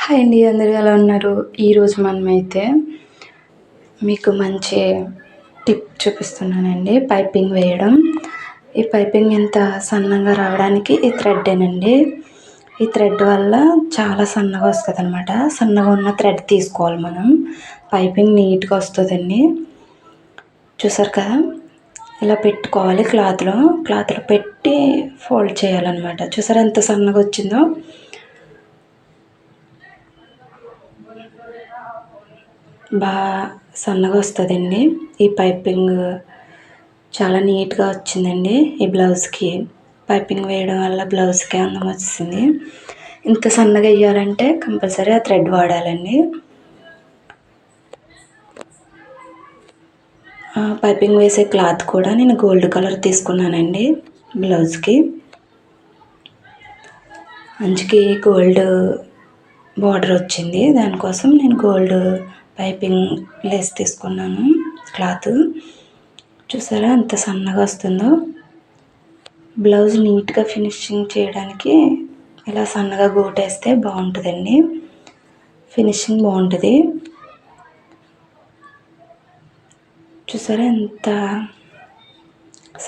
Hi అండి, అందరూ ఎలా ఉన్నారు? ఈరోజు మనమైతే మీకు మంచి టిప్ చూపిస్తున్నానండి. పైపింగ్ వేయడం. ఈ పైపింగ్ ఇంత సన్నగా రావడానికి ఈ థ్రెడ్డేనండి. ఈ థ్రెడ్ వల్ల చాలా సన్నగా వస్తుంది అనమాట. సన్నగా ఉన్న థ్రెడ్ తీసుకోవాలి మనం. పైపింగ్ నీట్గా వస్తుందండి. చూసారు కదా, ఇలా పెట్టుకోవాలి. క్లాత్లో పెట్టి ఫోల్డ్ చేయాలన్నమాట. చూసారా ఎంత సన్నగా వచ్చిందో. బాగా సన్నగా వస్తుందండి. ఈ పైపింగ్ చాలా నీట్గా వచ్చిందండి. ఈ బ్లౌజ్కి పైపింగ్ వేయడం వల్ల బ్లౌజ్కి అందం వచ్చింది. ఇంత సన్నగా వేయాలంటే కంపల్సరీ ఆ థ్రెడ్ వాడాలండి. పైపింగ్ వేసే క్లాత్ కూడా నేను గోల్డ్ కలర్ తీసుకున్నానండి. బ్లౌజ్కి అంచుకి గోల్డ్ బార్డర్ వచ్చింది. దానికోసం నేను గోల్డ్ పైపింగ్ లేస్ తీసుకున్నాను. క్లాత్ చూసారా ఎంత సన్నగా వస్తుందో. బ్లౌజ్ నీట్గా ఫినిషింగ్ చేయడానికి ఇలా సన్నగా గోటేస్తే బాగుంటుందండి. ఫినిషింగ్ బాగుంటుంది. చూసారా ఎంత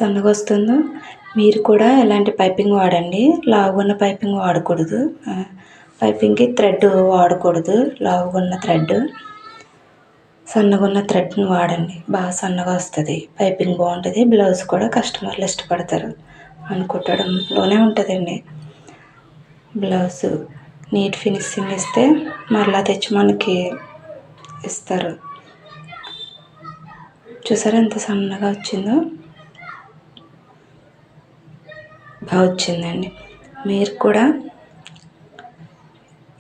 సన్నగా వస్తుందో. మీరు కూడా ఇలాంటి పైపింగ్ వాడండి. లావుగున్న పైపింగ్ వాడకూడదు. పైపింగ్కి థ్రెడ్ వాడకూడదు. లావుగున్న థ్రెడ్, సన్నగా ఉన్న థ్రెడ్ని వాడండి. బాగా సన్నగా వస్తుంది. పైపింగ్ బాగుంటుంది. బ్లౌజ్ కూడా కస్టమర్లు ఇష్టపడతారు అని కుట్టడంలోనే ఉంటుందండి. బ్లౌజ్ నీట్ ఫినిషింగ్ ఇస్తే మరలా తెచ్చి మనకి ఇస్తారు. చూసారా ఎంత సన్నగా వచ్చిందో. బాగా వచ్చిందండి. మీరు కూడా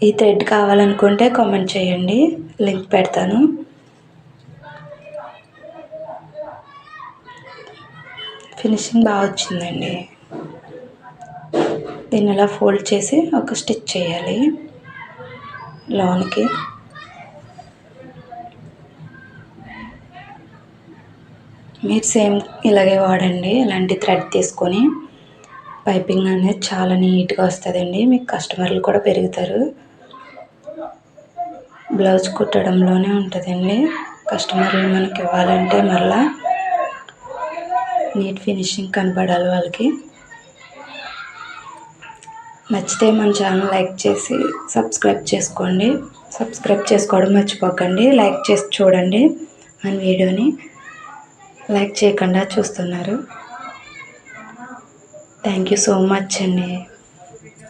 ఈ థ్రెడ్ కావాలనుకుంటే కామెంట్ చేయండి, లింక్ పెడతాను. ఫినిషింగ్ బాగా వచ్చిందండి. దీన్ని ఇలా ఫోల్డ్ చేసి ఒక స్టిచ్ చేయాలి లోనికి. మీరు సేమ్ ఇలాగే వాడండి. ఇలాంటి థ్రెడ్ తీసుకొని పైపింగ్ అనేది చాలా నీట్గా వస్తుందండి. మీకు కస్టమర్లు కూడా పెరుగుతారు. బ్లౌజ్ కుట్టడంలోనే ఉంటుందండి. కస్టమర్లు మనకి ఇవ్వాలంటే మళ్ళా నీట్ ఫినిషింగ్ కనపడాలి వాళ్ళకి. నచ్చితే మన ఛానల్ లైక్ చేసి సబ్స్క్రైబ్ చేసుకోండి. సబ్స్క్రైబ్ చేసుకోవడం మర్చిపోకండి. లైక్ చేసి చూడండి. మన వీడియోని లైక్ చేయకుండా చూస్తున్నారు. థ్యాంక్ యూ సో మచ్ అండి.